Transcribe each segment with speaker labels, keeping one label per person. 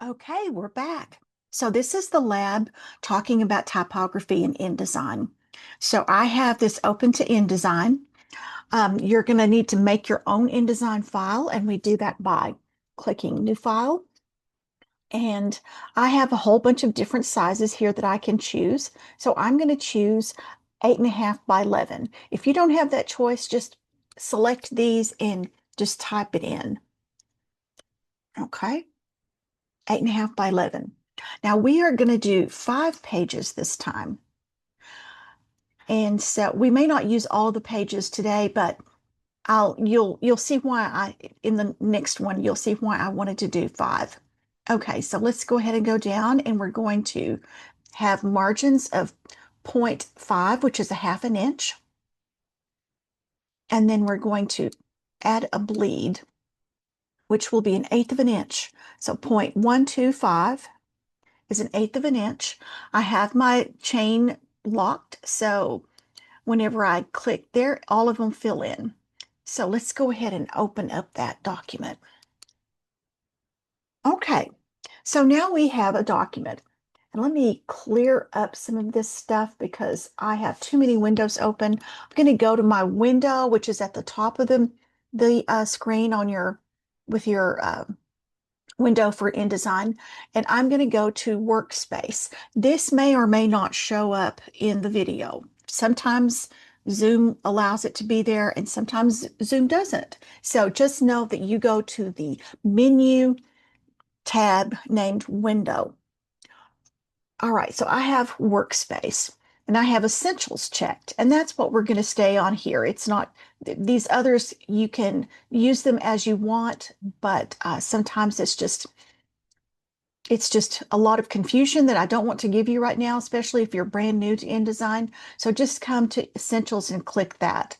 Speaker 1: Okay, we're back. So this is the lab talking about typography in InDesign. So I have this open to InDesign. You're going to need to make your own InDesign file, and we do that by clicking New File. And I have a whole bunch of different sizes here that I can choose. So I'm going to choose 8.5 by 11. If you don't have that choice, just select these and just type it in. Okay. 8.5 by 11. Now we are going to do 5 pages this time. And so we may not use all the pages today, but you'll see why in the next one, you'll see why I wanted to do 5. Okay, so let's go ahead and go down, and we're going to have margins of 0.5, which is a half an inch. And then we're going to add a bleed, which will be 1/8 of an inch. So 0.125 is 1/8 of an inch. I have my chain locked, so whenever I click there, all of them fill in. So let's go ahead and open up that document. Okay, so now we have a document. And let me clear up some of this stuff because I have too many windows open. I'm going to go to my window, which is at the top of the screen on your with your window for InDesign, and I'm going to go to Workspace. This may or may not show up in the video. Sometimes Zoom allows it to be there, and sometimes Zoom doesn't. So just know that you go to the menu tab named Window. All right, so I have Workspace. And I have Essentials checked, and that's what we're going to stay on here. It's not these others, you can use them as you want, but sometimes it's just a lot of confusion that I don't want to give you right now, especially if you're brand new to InDesign. So just come to Essentials and click that.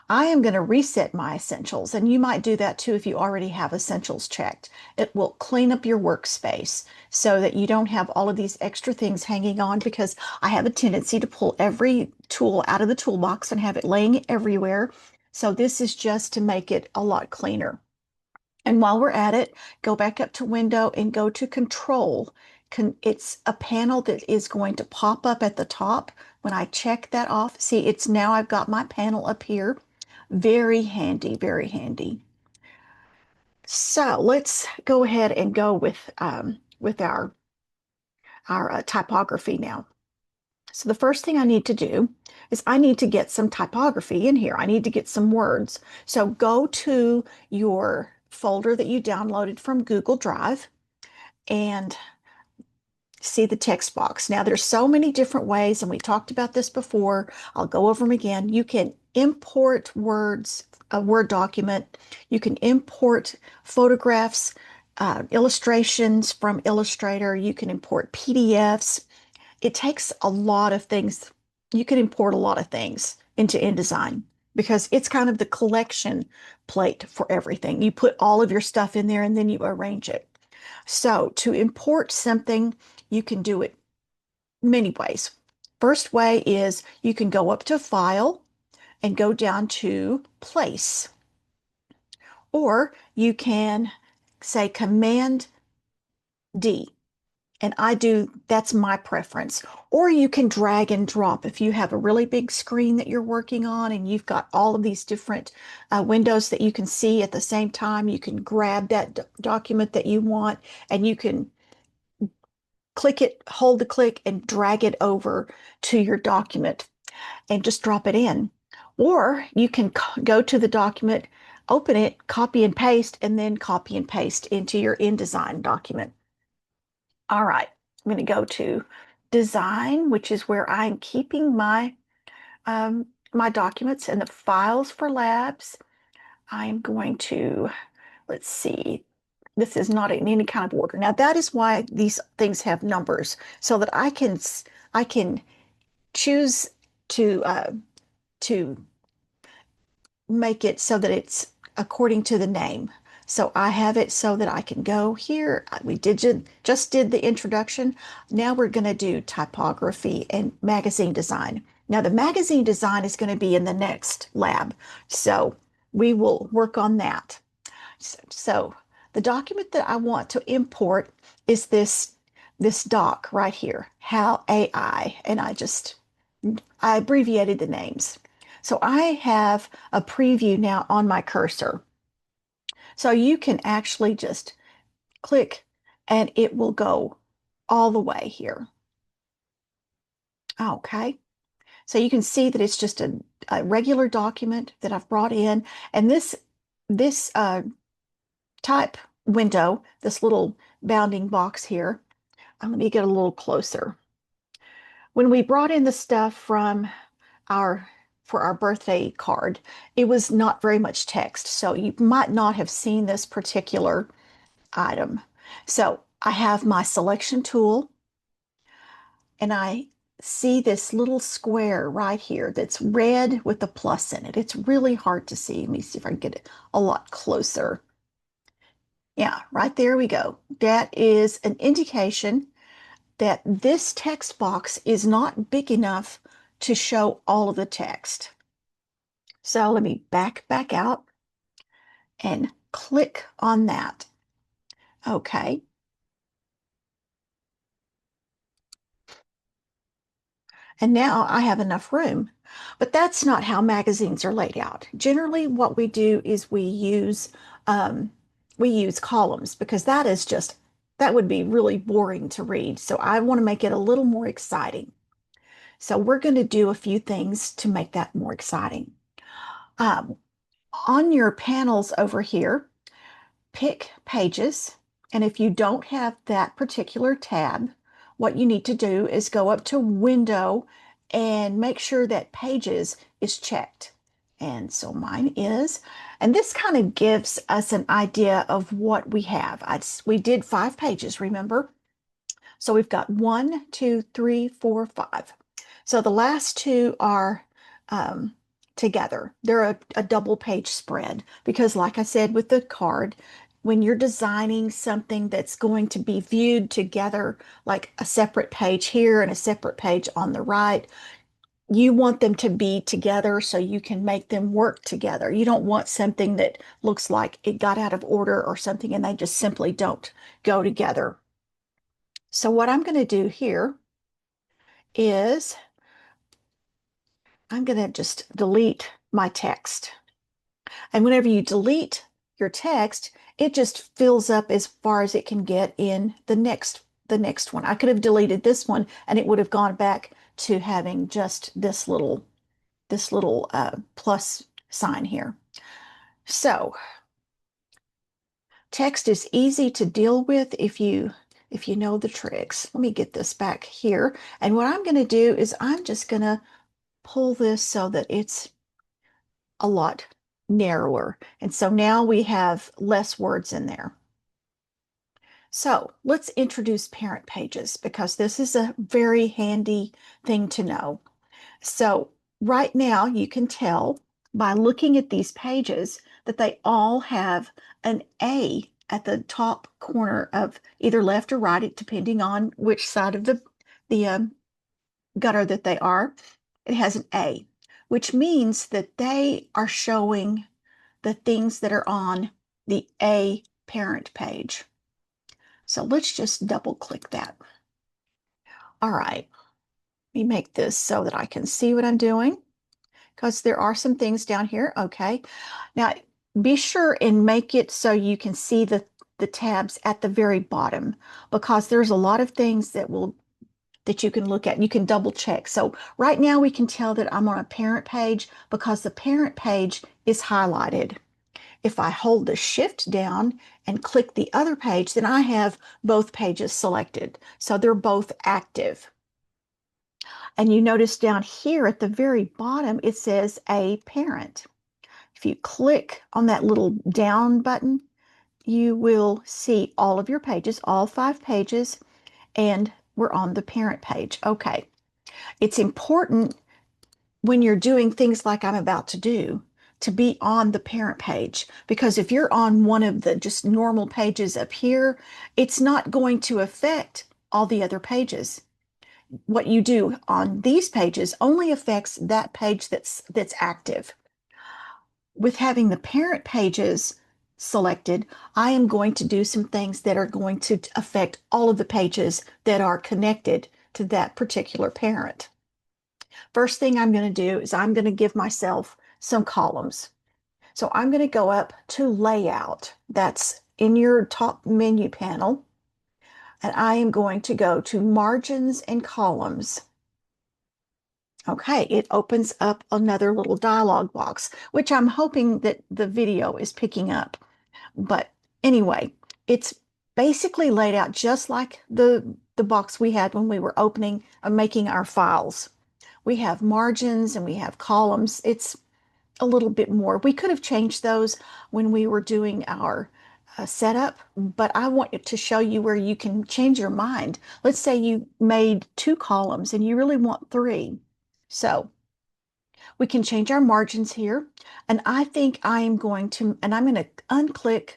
Speaker 1: I am going to reset my Essentials, and you might do that too if you already have Essentials checked. It will clean up your workspace so that you don't have all of these extra things hanging on, because I have a tendency to pull every tool out of the toolbox and have it laying everywhere. So this is just to make it a lot cleaner. And while we're at it, go back up to Window and go to Control. It's a panel that is going to pop up at the top. When I check that off, see, it's now I've got my panel up here. Very handy, very handy. So let's go ahead and go with our typography now. So the first thing I need to do is I need to get some typography in here. I need to get some words. So go to your folder that you downloaded from Google Drive and see the text box. Now there's so many different ways, and we talked about this before. I'll go over them again. You can import words, a Word document. You can import photographs, illustrations from Illustrator. You can import PDFs. It takes a lot of things. You can import a lot of things into InDesign because it's kind of the collection plate for everything. You put all of your stuff in there and then you arrange it. So to import something, you can do it many ways. First way is you can go up to File and go down to Place, or you can say Command D. And that's my preference. Or you can drag and drop. If you have a really big screen that you're working on and you've got all of these different windows that you can see at the same time, you can grab that document that you want and you can click it, hold the click, and drag it over to your document and just drop it in. Or you can go to the document, open it, copy and paste, and then copy and paste into your InDesign document. All right, I'm going to go to Design, which is where I'm keeping my documents and the files for labs. I'm going to, let's see, this is not in any kind of order. Now that is why these things have numbers, so that I can choose to make it so that it's according to the name. So I have it so that I can go here. We just did the introduction. Now we're going to do typography and magazine design. Now the magazine design is going to be in the next lab. So we will work on that. So The document that I want to import is this doc right here, How AI, and I abbreviated the names. So I have a preview now on my cursor. So you can actually just click and it will go all the way here. Okay. So you can see that it's just a regular document that I've brought in. And this type window, this little bounding box here, let me get a little closer. When we brought in the stuff from our for our birthday card, it was not very much text. So you might not have seen this particular item. So I have my selection tool and I see this little square right here that's red with a plus in it. It's really hard to see. Let me see if I can get it a lot closer. Yeah, right there we go. That is an indication that this text box is not big enough to show all of the text. So let me back out and click on that. Okay. And now I have enough room. But that's not how magazines are laid out. Generally, what we do is um, we use columns because that would be really boring to read. So I want to make it a little more exciting. So we're going to do a few things to make that more exciting. Um, on your panels over here, pick pages. And if you don't have that particular tab, what you need to do is go up to Window and make sure that Pages is checked. And so mine is. And this kind of gives us an idea of what we have. We did 5 pages, remember? So we've got 1, 2, 3, 4, 5. So the last two are together. They're a double page spread because, like I said with the card, when you're designing something that's going to be viewed together, like a separate page here and a separate page on the right, you want them to be together so you can make them work together. You don't want something that looks like it got out of order or something and they just simply don't go together. So what I'm going to do here is I'm going to just delete my text. And whenever you delete your text, it just fills up as far as it can get in the next one. I could have deleted this one and it would have gone back to having just this little plus sign here. So text is easy to deal with if you know the tricks. Let me get this back here. And what I'm going to do is I'm just going to pull this so that it's a lot narrower. And so now we have less words in there. So let's introduce parent pages because this is a very handy thing to know. So right now you can tell by looking at these pages that they all have an A at the top corner of either left or right, depending on which side of the gutter that they are. It has an A, which means that they are showing the things that are on the A parent page. So let's just double click that. All right, let me make this so that I can see what I'm doing because there are some things down here. Okay, now be sure and make it so you can see the tabs at the very bottom because there's a lot of things that you can look at. You can double check. So right now we can tell that I'm on a parent page because the parent page is highlighted. If I hold the shift down and click the other page, then I have both pages selected. So they're both active. And you notice down here at the very bottom, it says a parent. If you click on that little down button, you will see all of your pages, all 5 pages, and we're on the parent page. Okay. It's important when you're doing things like I'm about to do to be on the parent page because if you're on one of the just normal pages up here, it's not going to affect all the other pages. What you do on these pages only affects that page that's active. With having the parent pages selected, I am going to do some things that are going to affect all of the pages that are connected to that particular parent. First thing I'm going to do is I'm going to give myself some columns. So I'm going to go up to Layout. That's in your top menu panel. And I am going to go to Margins and Columns. Okay, it opens up another little dialog box, which I'm hoping that the video is picking up. But anyway, it's basically laid out just like the box we had when we were opening and making our files. We have margins and we have columns. It's a little bit more. We could have changed those when we were doing our setup, but I want to show you where you can change your mind. Let's say you made 2 columns and you really want 3. So we can change our margins here. And I think I am going to, and I'm going to unclick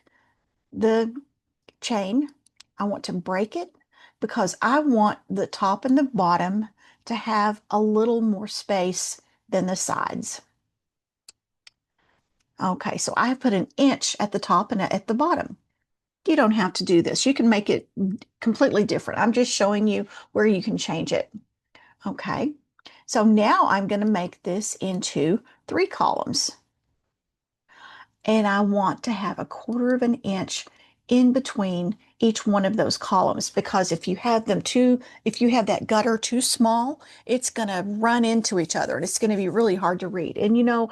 Speaker 1: the chain. I want to break it because I want the top and the bottom to have a little more space than the sides. Okay, so I have put an inch at the top and at the bottom. You don't have to do this. You can make it completely different. I'm just showing you where you can change it. Okay, so now I'm going to make this into 3 columns. And I want to have 1/4 of an inch in between each one of those columns, because if you have if you have that gutter too small, it's going to run into each other and it's going to be really hard to read. And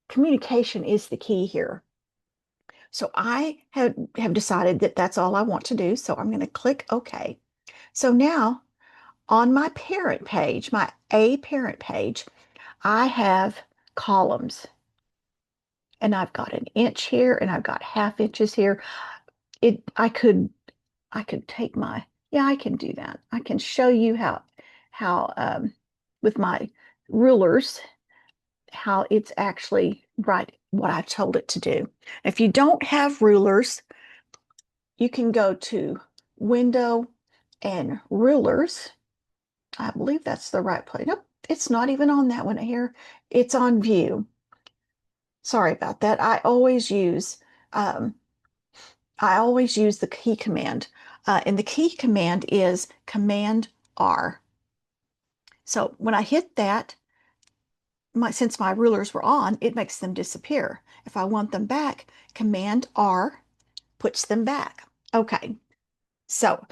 Speaker 1: communication is the key here. So I have decided that that's all I want to do. So I'm going to click OK. So now on my parent page, my A parent page, I have columns. And I've got an inch here and I've got 1/2 inches here. I could take yeah, I can do that. I can show you how with my rulers, how it's actually right what I've told it to do. If you don't have rulers, you can go to Window and Rulers. I believe that's the right place. Nope, it's not even on that one here. It's on View. Sorry about that. I always use the key command, and the key command is Command R. So when I hit that, since my rulers were on, it makes them disappear. If I want them back, Command R puts them back. Okay, so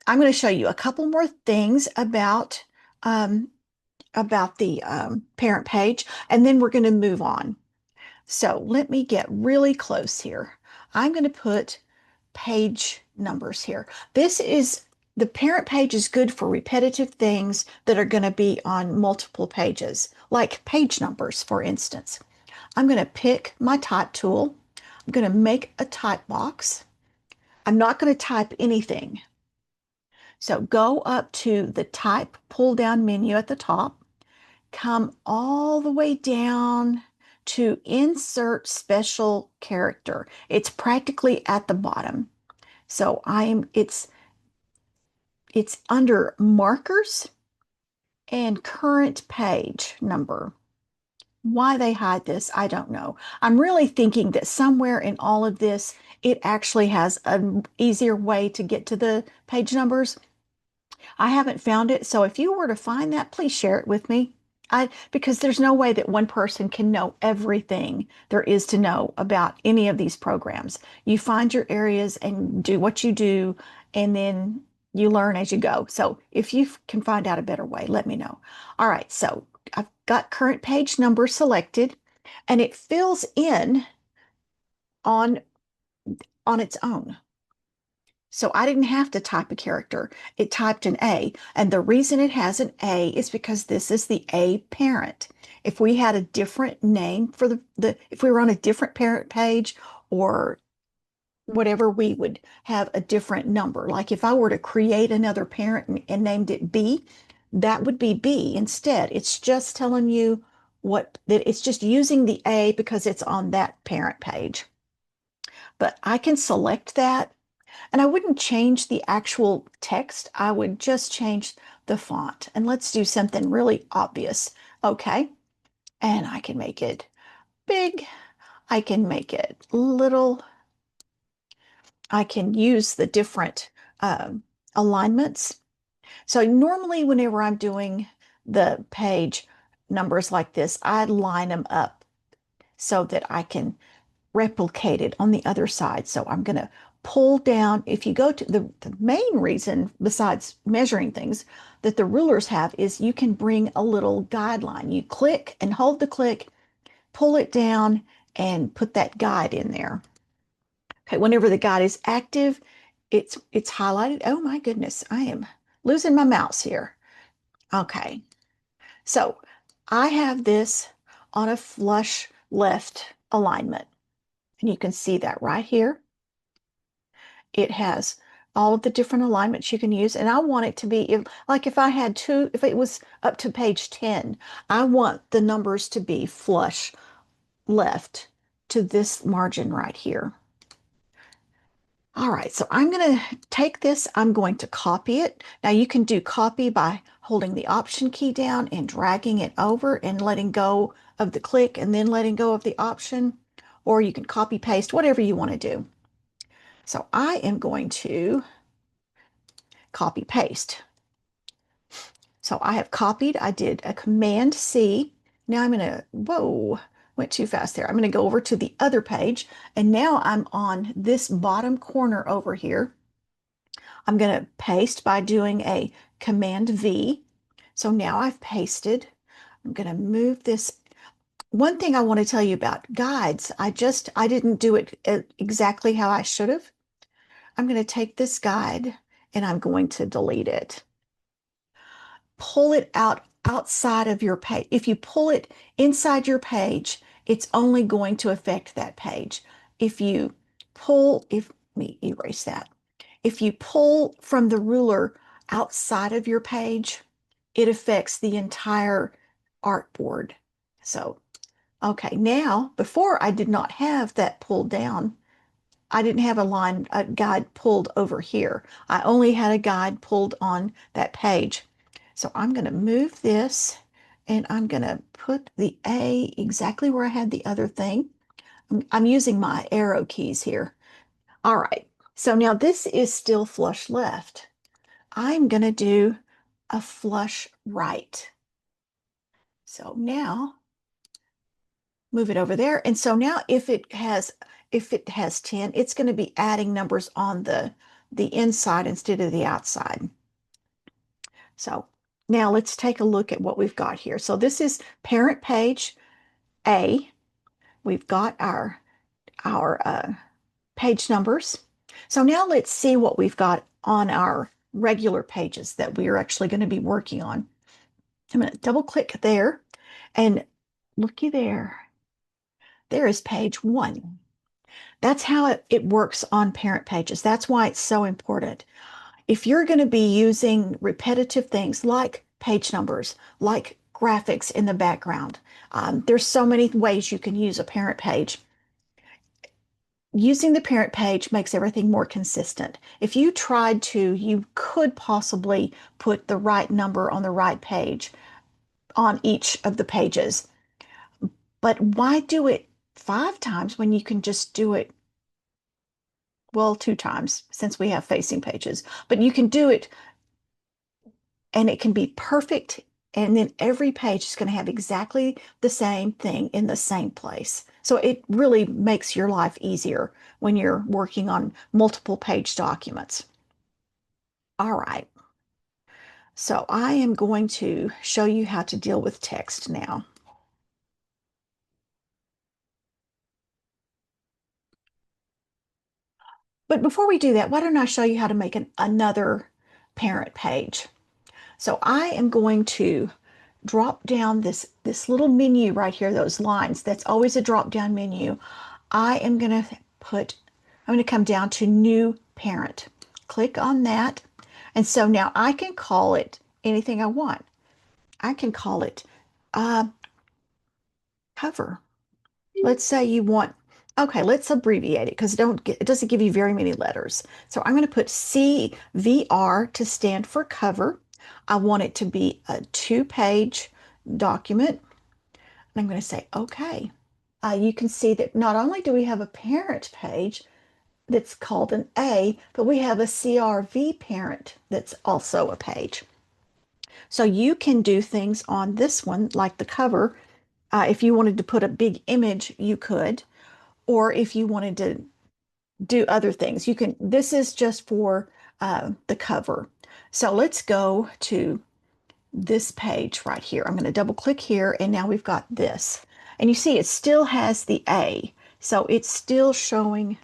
Speaker 1: I'm going to show you a couple more things um, about the parent page, and then we're going to move on. So let me get really close here. I'm going to put page numbers here. The parent page is good for repetitive things that are going to be on multiple pages, like page numbers, for instance. I'm going to pick my type tool. I'm going to make a type box. I'm not going to type anything. So go up to the type pull down menu at the top, come all the way down to insert special character. It's practically at the bottom. So it's under markers and current page number. Why they hide this, I don't know. I'm really thinking that somewhere in all of this, it actually has an easier way to get to the page numbers. I haven't found it, so if you were to find that, please share it with me. Because there's no way that one person can know everything there is to know about any of these programs. You find your areas and do what you do, and then you learn as you go. So if you can find out a better way, let me know. All right, so I've got current page number selected, and it fills in on its own. So I didn't have to type a character. It typed an A. And the reason it has an A is because this is the A parent. If we had a different name for if we were on a different parent page or whatever, we would have a different number. Like if I were to create another parent and named it B, that would be B instead. It's just telling you that it's just using the A because it's on that parent page. But I can select that. And I wouldn't change the actual text. I would just change the font. And let's do something really obvious. Okay. And I can make it big. I can make it little. I can use the different alignments. So normally whenever I'm doing the page numbers like this, I line them up so that I can replicate it on the other side. So I'm going to pull down. If you go to the main reason, besides measuring things, that the rulers have is you can bring a little guideline. You click and hold the click, pull it down, and put that guide in there. Okay, whenever the guide is active, it's highlighted. Oh my goodness, I am losing my mouse here. Okay, so I have this on a flush left alignment, and you can see that right here. It has all of the different alignments you can use, and I want it to be like if I had two, if it was up to page 10, I want the numbers to be flush left to this margin right here. All right, so I'm going to take this, I'm going to copy it. Now you can do copy by holding the Option key down and dragging it over and letting go of the click and then letting go of the Option, or you can copy paste, whatever you want to do. So I am going to copy paste. So I have copied, I did a Command C. Now I'm going to, whoa, went too fast there. I'm going to go over to the other page, and now I'm on this bottom corner over here. I'm going to paste by doing a Command V. So now I've pasted. I'm going to move this. One thing I want to tell you about guides, I didn't do it exactly how I should have. I'm going to take this guide and I'm going to delete it. Pull it out outside of your page. If you pull it inside your page, it's only going to affect that page. If you pull, let me erase that. If you pull from the ruler outside of your page, it affects the entire artboard. So, okay, now, before I did not have that pulled down. I didn't have a guide pulled over here. I only had a guide pulled on that page. So I'm going to move this and I'm going to put the A exactly where I had the other thing. I'm using my arrow keys here. All right, so now this is still flush left. I'm going to do a flush right. So now move it over there. And so now if it has 10, it's going to be adding numbers on the inside instead of the outside. So now let's take a look at what we've got here. So this is parent page A. We've got our page numbers. So now let's see what we've got on our regular pages that we are actually going to be working on. I'm going to double click there and looky there. There is page 1. That's how it works on parent pages. That's why it's so important. If you're going to be using repetitive things like page numbers, like graphics in the background, there's so many ways you can use a parent page. Using the parent page makes everything more consistent. If you tried to, you could possibly put the right number on the right page on each of the pages. But why do it 5 times when you can just do it, well, 2 times since we have facing pages, but you can do it and it can be perfect. And then every page is going to have exactly the same thing in the same place. So it really makes your life easier when you're working on multiple page documents. All right. So I am going to show you how to deal with text now. But before we do that, why don't I show you how to make another parent page? So I am going to drop down this little menu right here, those lines. That's always a drop down menu. I'm going to come down to new parent. Click on that. And so now I can call it anything I want. I can call it cover. Let's say you want, okay, let's abbreviate it because it doesn't give you very many letters. So I'm going to put CVR to stand for cover. I want it to be a 2-page document. And I'm going to say, okay. You can see that not only do we have a parent page, that's called an A, but we have a CRV parent that's also a page. So you can do things on this one, like the cover. If you wanted to put a big image, you could. Or if you wanted to do other things, you can. This is just for the cover. So let's go to this page right here. I'm going to double click here, and now we've got this. And you see it still has the A. So it's still showing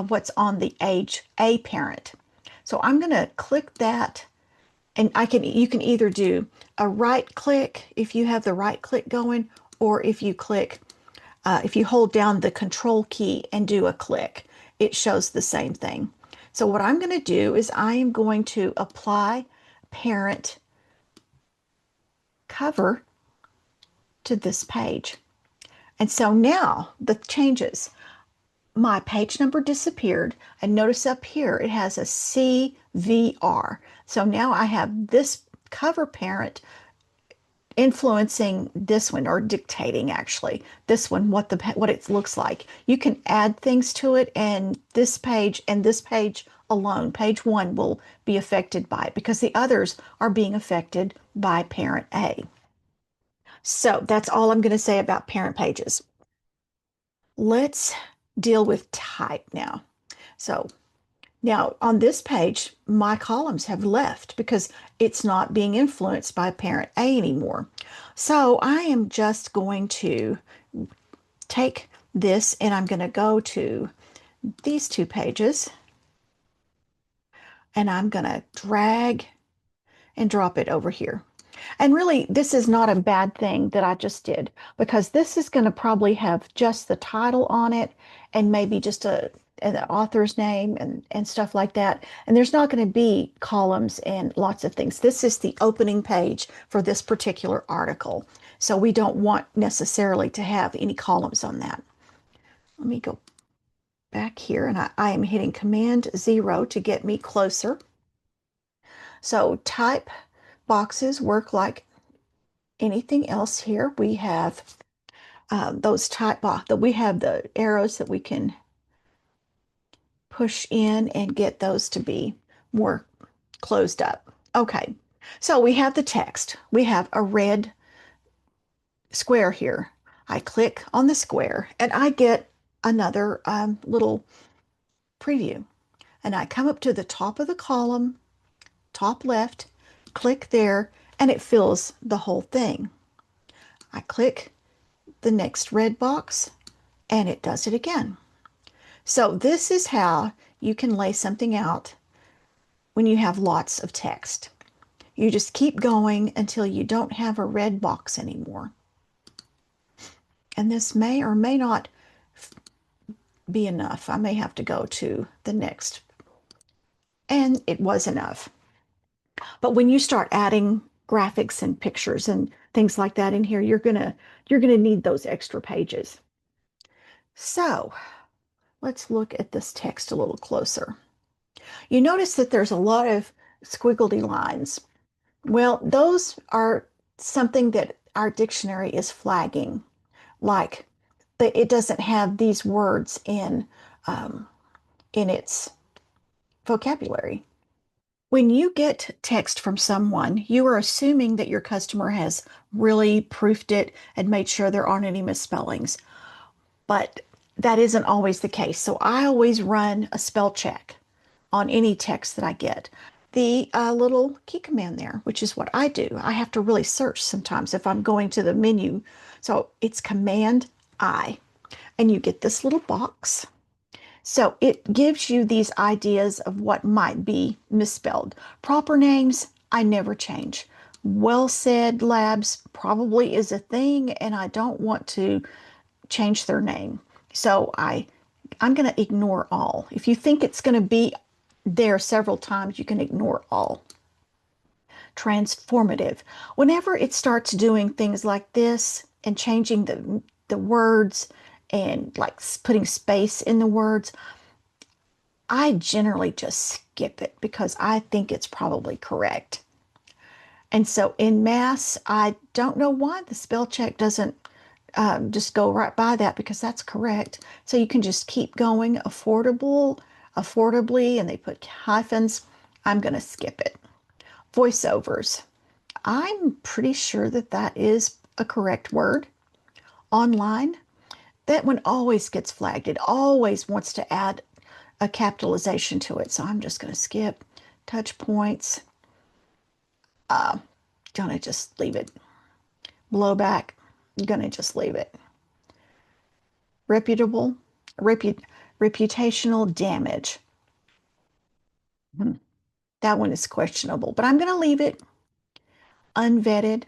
Speaker 1: what's on the age A parent. So I'm going to click that, and you can either do a right click if you have the right click going, or if you hold down the control key and do a click, it shows the same thing. So what I'm going to do is I am going to apply parent cover to this page. And so now the changes. My page number disappeared, and notice up here it has a CVR. So now I have this cover parent influencing this one, or dictating actually this one, what it looks like. You can add things to it, and this page alone, page one, will be affected by it because the others are being affected by parent A. So that's all I'm going to say about parent pages. Let's deal with type now. So now on this page, my columns have left because it's not being influenced by parent A anymore. So I am just going to take this, and I'm going to go to these two pages, and I'm going to drag and drop it over here. And really, this is not a bad thing that I just did, because this is going to probably have just the title on it, and maybe just an author's name and stuff like that. And there's not going to be columns and lots of things. This is the opening page for this particular article. So we don't want necessarily to have any columns on that. Let me go back here, and I am hitting Command 0 to get me closer. So type boxes work like anything else here. We have those type box that we have the arrows that we can push in and get those to be more closed up. Okay, so we have the text. We have a red square here. I click on the square, and I get another little preview. And I come up to the top of the column, top left, click there, and it fills the whole thing. I click the next red box, and it does it again. So this is how you can lay something out when you have lots of text. You just keep going until you don't have a red box anymore. And this may or may not be enough. I may have to go to the next. And it was enough. But when you start adding graphics and pictures and things like that in here, you're gonna need those extra pages. So let's look at this text a little closer. You notice that there's a lot of squiggly lines. Well, those are something that our dictionary is flagging, like it doesn't have these words in its vocabulary. When you get text from someone, you are assuming that your customer has really proofed it and made sure there aren't any misspellings. But that isn't always the case. So I always run a spell check on any text that I get. The little key command there, which is what I do. I have to really search sometimes if I'm going to the menu. So it's Command I, and you get this little box. So it gives you these ideas of what might be misspelled. Proper names, I never change. Well Said Labs probably is a thing, and I don't want to change their name. So I'm going to ignore all. If you think it's going to be there several times, you can ignore all. Transformative. Whenever it starts doing things like this and changing the words and like putting space in the words, I generally just skip it because I think it's probably correct. And so in mass, I don't know why the spell check doesn't just go right by that because that's correct. So you can just keep going. Affordable, affordably, and they put hyphens. I'm going to skip it. Voiceovers. I'm pretty sure that that is a correct word. Online, that one always gets flagged. It always wants to add a capitalization to it. So I'm just going to skip. Touch points. Gonna just leave it. Blowback. Gonna just leave it. Reputable. Repu reputational damage. Hmm. That one is questionable, but I'm going to leave it. Unvetted.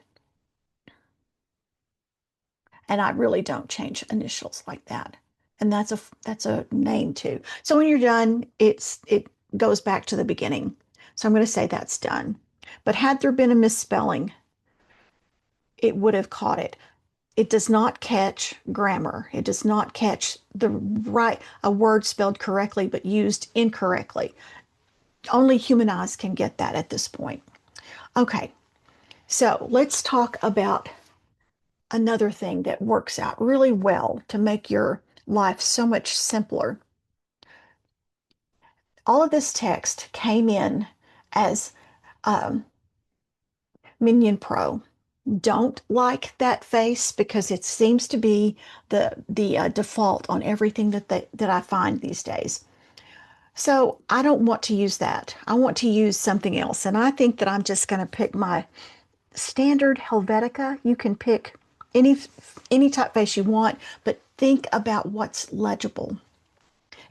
Speaker 1: And I really don't change initials like that. And that's a name too. So when you're done, it goes back to the beginning. So I'm going to say that's done. But had there been a misspelling, it would have caught it. It does not catch grammar. It does not catch the right a word spelled correctly but used incorrectly. Only human eyes can get that at this point. Okay, so let's talk about another thing that works out really well to make your life so much simpler. All of this text came in as um, Minion Pro. Don't like that face because it seems to be the default on everything that I find these days. So I don't want to use that. I want to use something else, and I think that I'm just going to pick my standard Helvetica. You can pick any any typeface you want, but think about what's legible.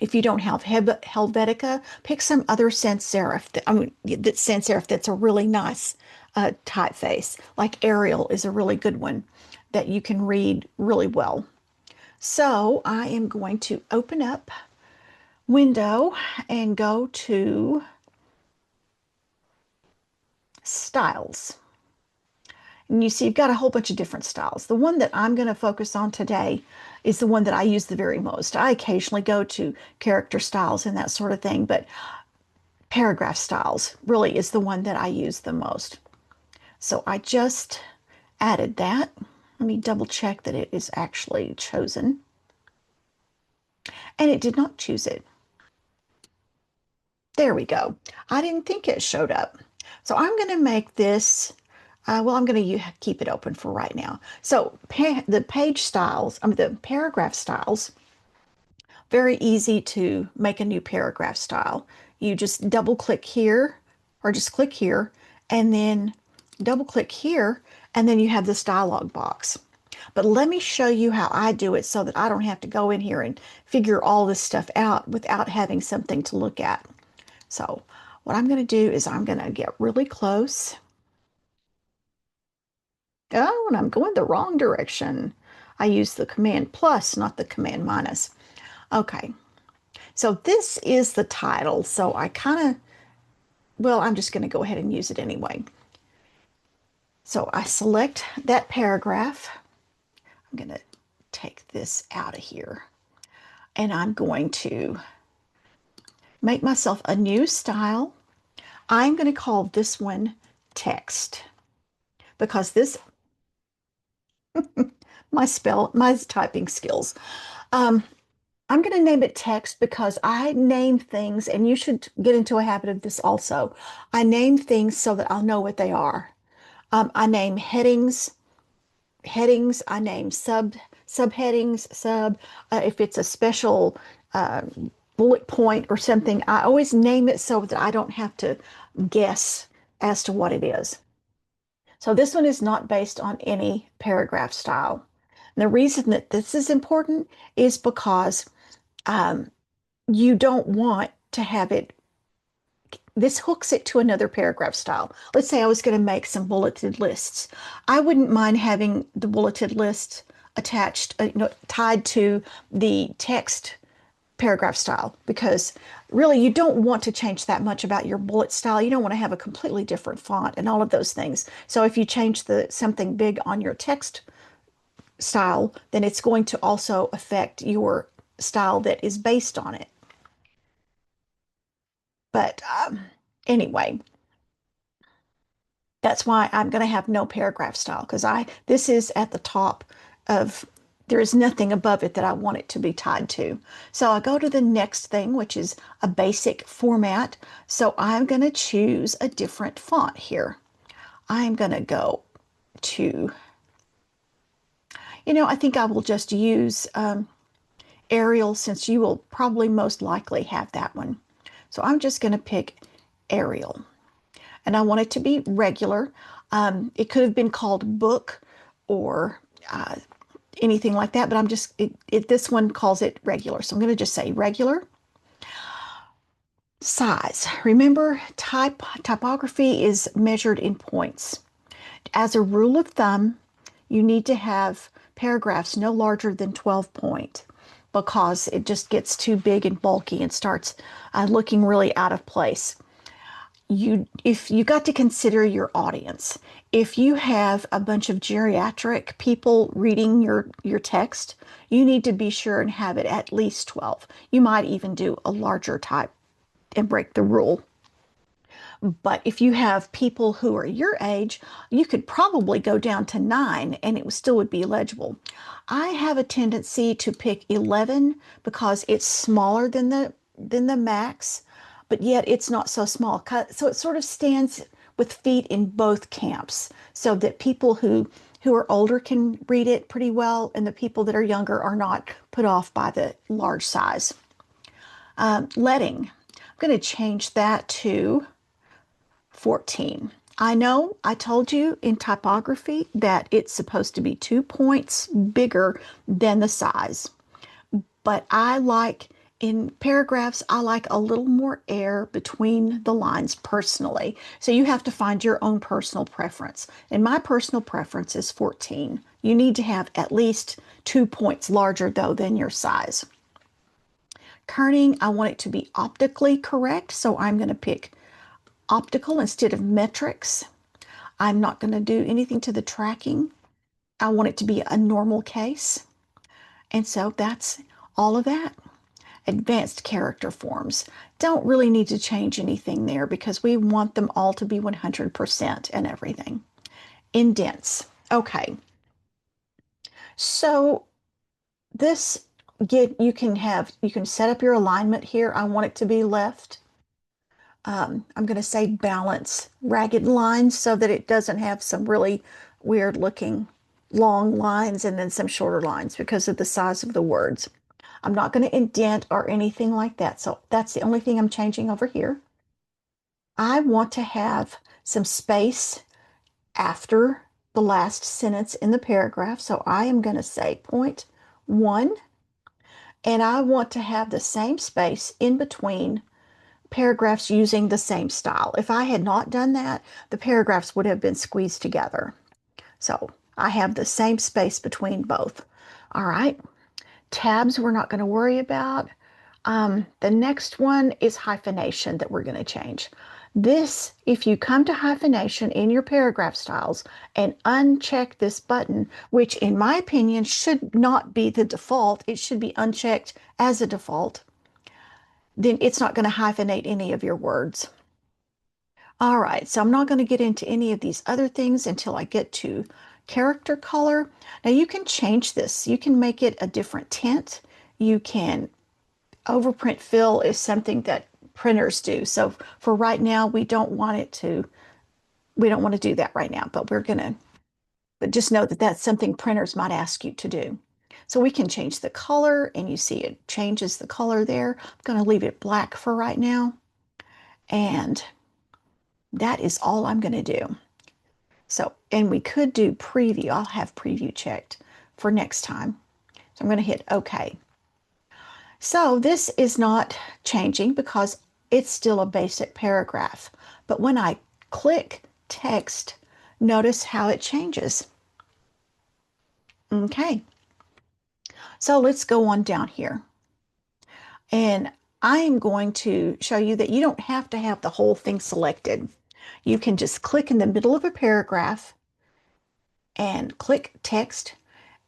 Speaker 1: If you don't have Helvetica, pick some other sans serif. I mean, that sans serif that's a really nice typeface. Like Arial is a really good one that you can read really well. So I am going to open up Window and go to Styles. And you see, you've got a whole bunch of different styles. The one that I'm going to focus on today is the one that I use the very most. I occasionally go to character styles and that sort of thing, but paragraph styles really is the one that I use the most. So I just added that. Let me double check that it is actually chosen. And it did not choose it. There we go. I didn't think it showed up. So I'm going to make this, well, I'm going to keep it open for right now. So the page styles, I mean, the paragraph styles, very easy to make a new paragraph style. You just double click here or just click here and then double click here and then you have this dialog box. But let me show you how I do it so that I don't have to go in here and figure all this stuff out without having something to look at. So what I'm going to do is I'm going to get really close. Oh, and I'm going the wrong direction. I use the command plus, not the command minus. Okay, so this is the title. So I kind of, well, I'm just going to go ahead and use it anyway. So I select that paragraph. I'm going to take this out of here. And I'm going to make myself a new style. I'm going to call this one text because this, my typing skills. Um, I'm going to name it text because I name things, and you should get into a habit of this also. I name things so that I'll know what they are. I name headings. I name subheadings, if it's a special uh, bullet point or something, I always name it so that I don't have to guess as to what it is. So this one is not based on any paragraph style. And the reason that this is important is because um, you don't want to have it, this hooks it to another paragraph style. Let's say I was going to make some bulleted lists. I wouldn't mind having the bulleted list attached, tied to the text paragraph style because really you don't want to change that much about your bullet style. You don't want to have a completely different font and all of those things. So if you change something big on your text style, then it's going to also affect your style that is based on it. But anyway, that's why I'm going to have no paragraph style because this is at the top of There is nothing above it that I want it to be tied to. So I go to the next thing, which is a basic format. So I'm going to choose a different font here. I'm going to go to, I think I will just use Arial, since you will probably most likely have that one. So I'm just going to pick Arial. And I want it to be regular. It could have been called book or anything like that, but I'm just, this one calls it regular. So I'm going to just say regular. Size. Remember, typography is measured in points. As a rule of thumb, you need to have paragraphs no larger than 12 point, because it just gets too big and bulky and starts looking really out of place. If you got to consider your audience. If you have a bunch of geriatric people reading your text, you need to be sure and have it at least 12. You might even do a larger type and break the rule. But if you have people who are your age, you could probably go down to 9 and it still would be legible. I have a tendency to pick 11 because it's smaller than the max, but yet it's not so small. So it sort of stands with feet in both camps, so that people who are older can read it pretty well, and the people that are younger are not put off by the large size. Leading. I'm going to change that to 14. I know I told you in typography that it's supposed to be 2 points bigger than the size, but in paragraphs, I like a little more air between the lines personally. So you have to find your own personal preference. And my personal preference is 14. You need to have at least 2 points larger, though, than your size. Kerning, I want it to be optically correct, so I'm going to pick optical instead of metrics. I'm not going to do anything to the tracking. I want it to be a normal case. And so that's all of that. Advanced character forms. Don't really need to change anything there because we want them all to be 100% and everything. Indents. Okay. So this you can set up your alignment here. I want it to be left. I'm going to say balance ragged lines so that it doesn't have some really weird looking long lines and then some shorter lines because of the size of the words. I'm not going to indent or anything like that. So that's the only thing I'm changing over here. I want to have some space after the last sentence in the paragraph. So I am going to say point 1, and I want to have the same space in between paragraphs using the same style. If I had not done that, the paragraphs would have been squeezed together. So I have the same space between both. All right. Tabs we're not going to worry about. The next one is hyphenation that we're going to change. This, if you come to hyphenation in your paragraph styles and uncheck this button, which in my opinion should not be the default, it should be unchecked as a default, then it's not going to hyphenate any of your words. All right, so I'm not going to get into any of these other things until I get to character color. Now you can change this. You can make it a different tint. You can overprint fill is something that printers do. So for right now, we don't want to do that right now, but but just know that that's something printers might ask you to do. So we can change the color, and you see it changes the color there. I'm going to leave it black for right now. And that is all I'm going to do. So, and we could do preview. I'll have preview checked for next time. So I'm going to hit OK. So this is not changing because it's still a basic paragraph. But when I click text, notice how it changes. Okay. So let's go on down here. And I am going to show you that you don't have to have the whole thing selected. You can just click in the middle of a paragraph and click text,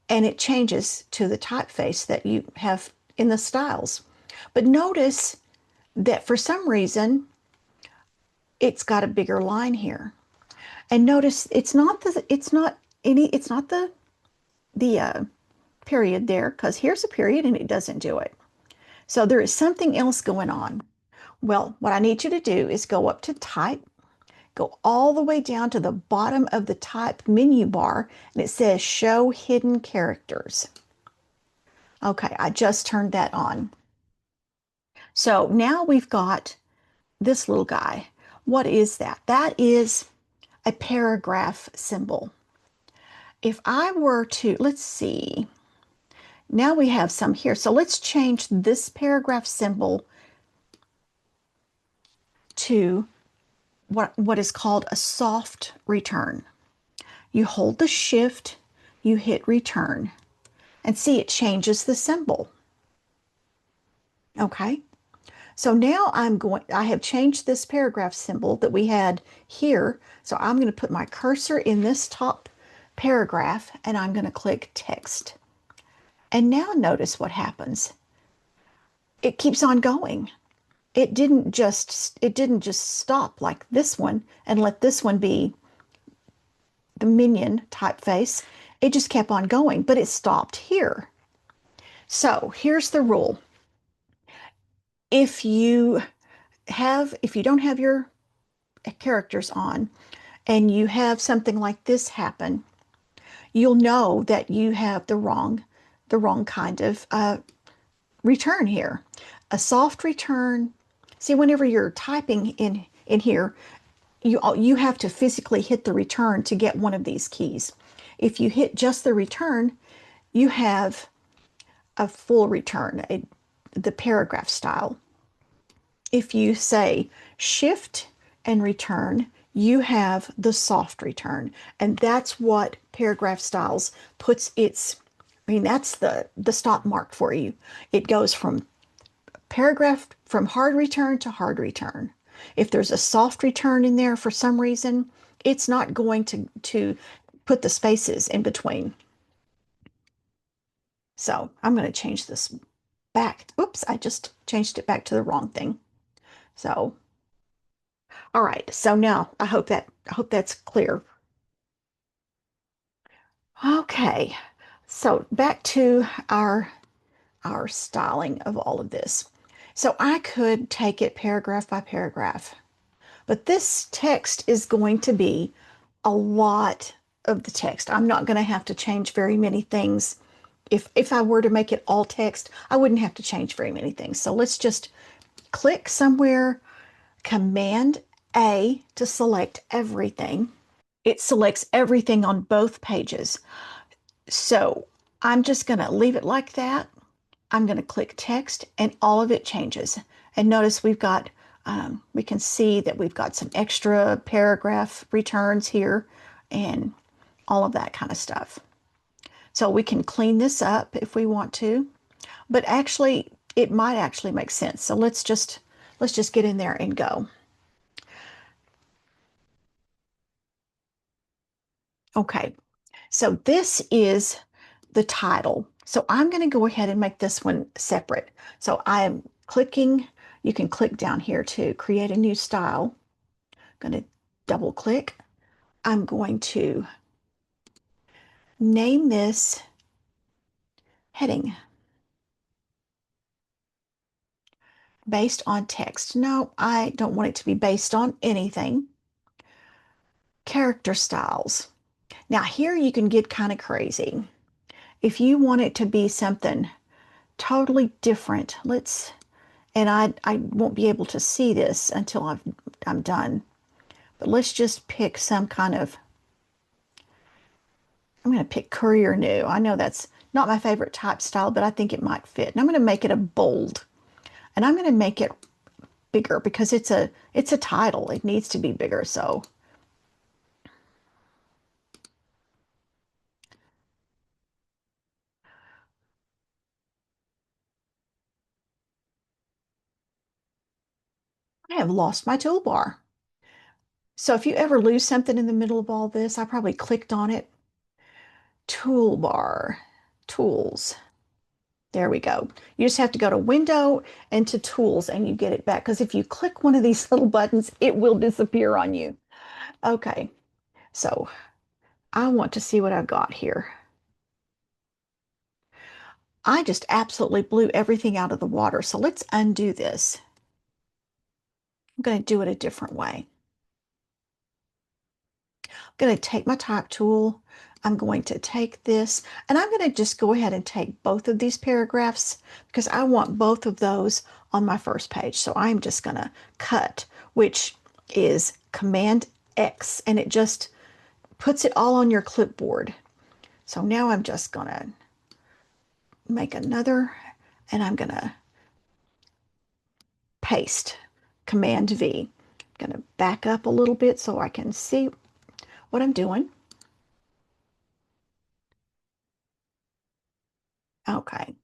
Speaker 1: and it changes to the typeface that you have in the styles. But notice that for some reason, it's got a bigger line here. And notice it's not the period there because here's a period and it doesn't do it. So there is something else going on. Well, what I need you to do is go up to type, go all the way down to the bottom of the type menu bar, and it says show hidden characters. Okay, I just turned that on. So now we've got this little guy. What is that? That is a paragraph symbol. If I were to, let's see, now we have some here. So let's change this paragraph symbol to what is called a soft return. You hold the shift, you hit return, and see it changes the symbol. Okay, so now I have changed this paragraph symbol that we had here. So I'm going to put my cursor in this top paragraph and I'm going to click text. And now notice what happens. It keeps on going. It didn't just stop like this one and let this one be the minion typeface. It just kept on going, but it stopped here. So here's the rule. If you don't have your characters on and you have something like this happen, you'll know that you have the wrong kind of return here. A soft return. See, whenever you're typing in here, you have to physically hit the return to get one of these keys. If you hit just the return, you have a full return, the paragraph style. If you say shift and return, you have the soft return. And that's what Paragraph Styles puts that's the stop mark for you. It goes from hard return to hard return. If there's a soft return in there for some reason, it's not going to put the spaces in between. So I'm going to change this back. Oops, I just changed it back to the wrong thing. So, all right. So now I hope that's clear. Okay. So back to our styling of all of this. So I could take it paragraph by paragraph, but this text is going to be a lot of the text. I'm not going to have to change very many things. If I were to make it all text, I wouldn't have to change very many things. So let's just click somewhere, Command A to select everything. It selects everything on both pages. So I'm just going to leave it like that. I'm going to click text and all of it changes. And notice we can see that we've got some extra paragraph returns here and all of that kind of stuff. So we can clean this up if we want to, but actually it might actually make sense. So let's just get in there and go. Okay, so this is the title. So I'm going to go ahead and make this one separate. So I am clicking, you can click down here to create a new style. I'm going to double click. I'm going to name this heading based on text. No, I don't want it to be based on anything. Character styles. Now here you can get kind of crazy. If you want it to be something totally different, and I won't be able to see this until I'm done. But let's just pick some kind of, I'm going to pick Courier New. I know that's not my favorite type style, but I think it might fit. And I'm going to make it a bold. And I'm going to make it bigger because it's a title. It needs to be bigger. So I have lost my toolbar. So if you ever lose something in the middle of all this, I probably clicked on it. Toolbar, tools. There we go. You just have to go to Window and to Tools and you get it back. Because if you click one of these little buttons, it will disappear on you. Okay, so I want to see what I've got here. I just absolutely blew everything out of the water. So let's undo this. I'm going to do it a different way. I'm going to take my type tool. I'm going to take this and I'm going to just go ahead and take both of these paragraphs because I want both of those on my first page. So I'm just going to cut, which is Command X, and it just puts it all on your clipboard. So now I'm just going to make another, and I'm going to paste Command V. I'm going to back up a little bit so I can see what I'm doing. Okay.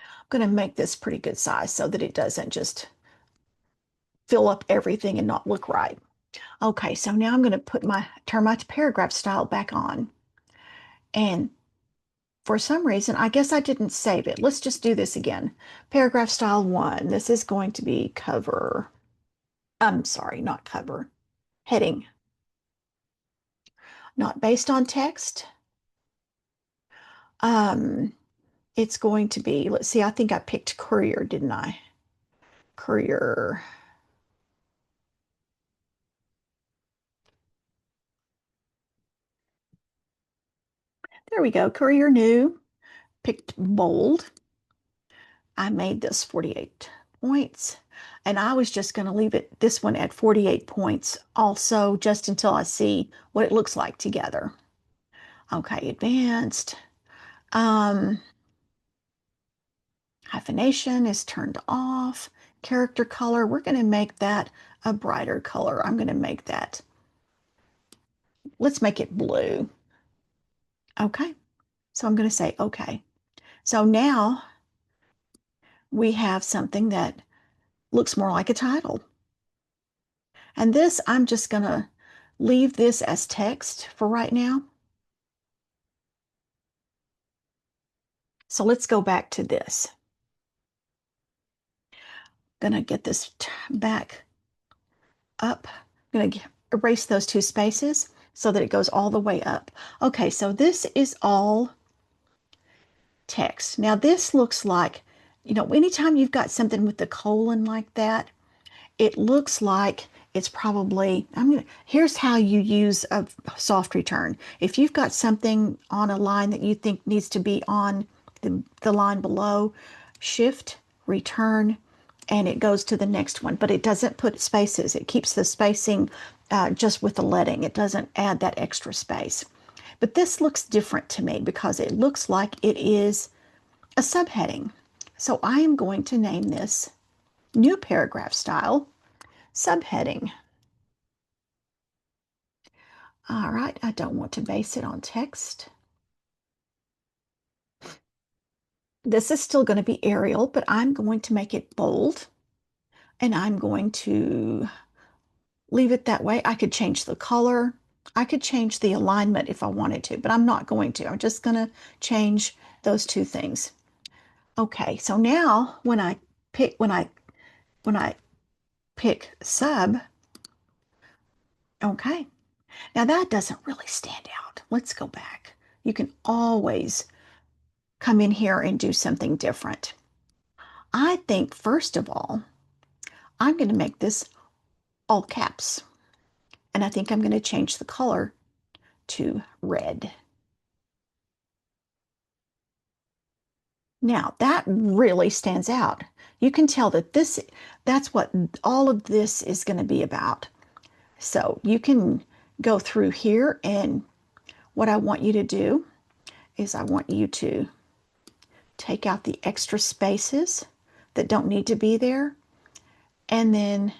Speaker 1: I'm going to make this pretty good size so that it doesn't just fill up everything and not look right. Okay, so now I'm going to turn my paragraph style back on. And for some reason, I guess I didn't save it. Let's just do this again. Paragraph style 1. This is going to be cover. I'm sorry, not cover. Heading. Not based on text. Um, it's going to be, let's see, I think I picked courier, didn't I? Courier. There we go. Courier new. Picked bold. I made this 48 points. And I was just going to leave this one at 48 points also, just until I see what it looks like together. Okay, advanced. Um, Hyphenation is turned off. Character color, we're going to make that a brighter color. I'm going to make that, let's make it blue. Okay, so I'm going to say okay. So now we have something that looks more like a title. And this, I'm just going to leave this as text for right now. So let's go back to this. I'm going to get this back up. I'm going to erase those two spaces so that it goes all the way up. Okay, so this is all text. Now this looks like, anytime you've got something with the colon like that, it looks like it's probably, here's how you use a soft return. If you've got something on a line that you think needs to be on the line below, shift, return, and it goes to the next one, but it doesn't put spaces. It keeps the spacing just with the leading. It doesn't add that extra space. But this looks different to me because it looks like it is a subheading. So I am going to name this new paragraph style subheading. All right, I don't want to base it on text. This is still going to be Arial, but I'm going to make it bold, and I'm going to leave it that way. I could change the color. I could change the alignment if I wanted to, but I'm not going to. I'm just going to change those two things. Okay, so now pick when I when I pick sub, okay. Now that doesn't really stand out. Let's go back. You can always come in here and do something different. I think first of all, I'm going to make this all caps. And I think I'm going to change the color to red. Now that really stands out. You can tell that that's what all of this is going to be about. So you can go through here, and what I want you to do is I want you to take out the extra spaces that don't need to be there, and then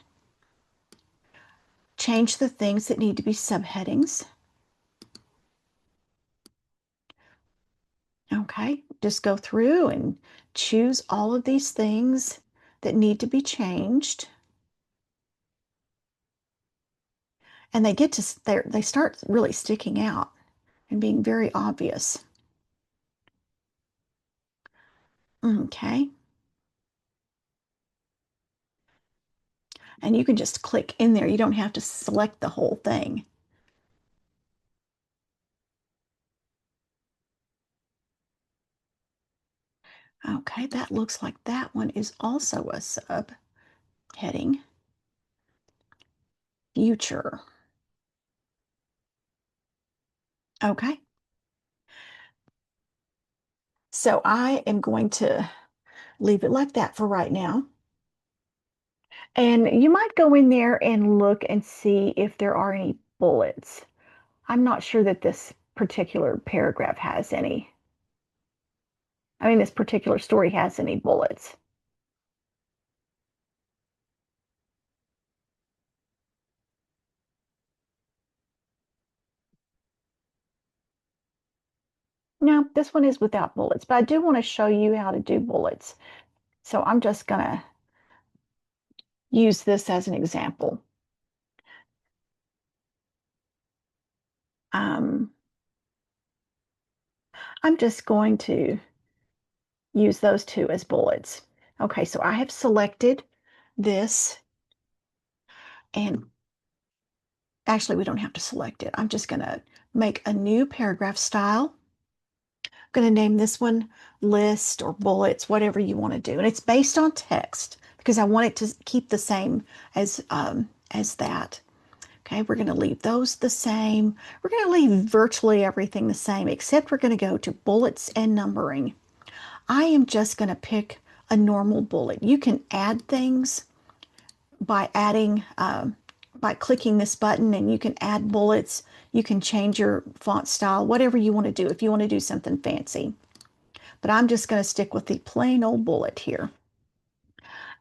Speaker 1: change the things that need to be subheadings. Okay, just go through and choose all of these things that need to be changed. And they start really sticking out and being very obvious. Okay. And you can just click in there. You don't have to select the whole thing. Okay, that looks like that one is also a sub heading. Future. Okay. So I am going to leave it like that for right now. And you might go in there and look and see if there are any bullets. I'm not sure that this particular paragraph has any. I mean, this particular story has any bullets. No, this one is without bullets, but I do want to show you how to do bullets. So I'm just going to use this as an example. Um, I'm just going to use those two as bullets. Okay, so I have selected this, and actually we don't have to select it. I'm just going to make a new paragraph style. I'm going to name this one list or bullets, whatever you want to do. And it's based on text because I want it to keep the same as that. Okay, we're going to leave those the same. We're going to leave virtually everything the same, except we're going to go to bullets and numbering. I am just going to pick a normal bullet. You can add things by by clicking this button, and you can add bullets. You can change your font style, whatever you want to do if you want to do something fancy. But I'm just going to stick with the plain old bullet here.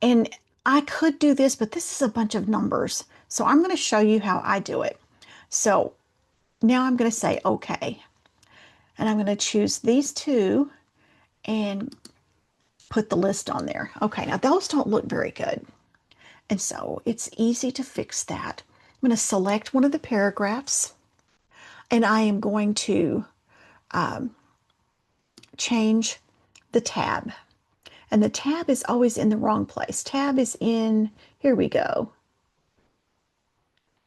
Speaker 1: And I could do this, but this is a bunch of numbers. So I'm going to show you how I do it. So now I'm going to say OK. And I'm going to choose these two and put the list on there. Okay, now those don't look very good. And so it's easy to fix that. I'm going to select one of the paragraphs, and I am going to change the tab. And the tab is always in the wrong place. Tab is in, here we go,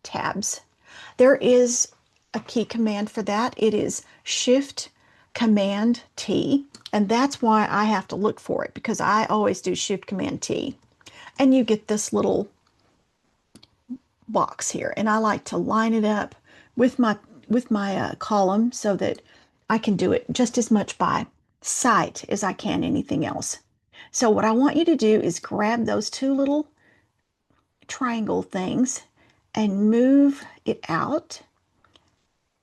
Speaker 1: tabs. There is a key command for that. It is Shift Command T, and that's why I have to look for it, because I always do Shift Command T. And you get this little box here, and I like to line it up with my column so that I can do it just as much by sight as I can anything else. So what I want you to do is grab those two little triangle things and move it out,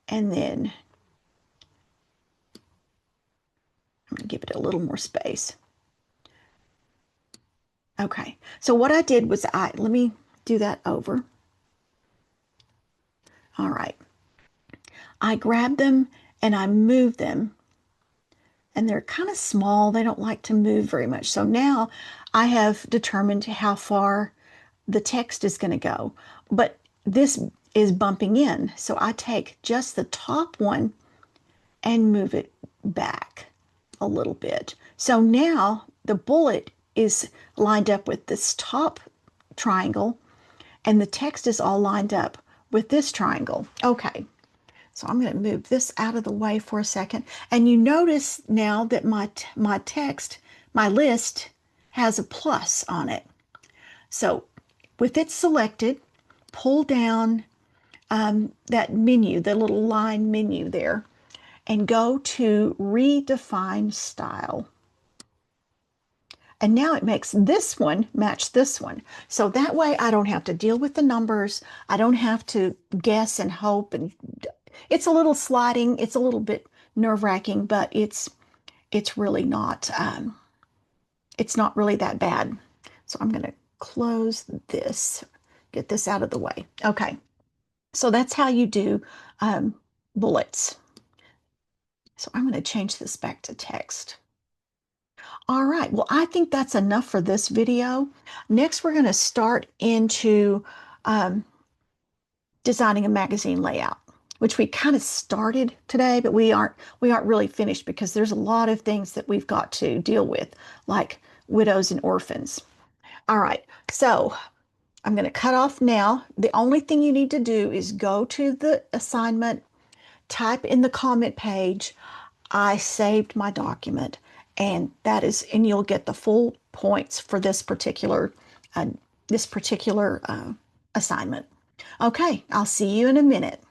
Speaker 1: and then I'm going to give it a little more space. Okay, so what I did was let me do that over. All right, I grabbed them and I moved them, and they're kind of small. They don't like to move very much. So now I have determined how far the text is going to go, but this is bumping in. So I take just the top one and move it back a little bit. So now the bullet is lined up with this top triangle, and the text is all lined up with this triangle. Okay, so I'm going to move this out of the way for a second. And you notice now that my text, my list, has a plus on it. So with it selected, pull down that menu, the little line menu there, and go to Redefine Style. And now it makes this one match this one. So that way I don't have to deal with the numbers. I don't have to guess and hope. And it's a little sliding. It's a little bit nerve-wracking, but it's really not it's not really that bad. So I'm going to close this, get this out of the way. Okay, so that's how you do bullets. So I'm going to change this back to text. All right, well, I think that's enough for this video. Next, we're going to start into um, designing a magazine layout, which we kind of started today, but we aren't really finished because there's a lot of things that we've got to deal with, like widows and orphans. All right, so I'm going to cut off now. The only thing you need to do is go to the assignment, type in the comment page, I saved my document, and you'll get the full points for uh, this particular assignment. Okay, I'll see you in a minute.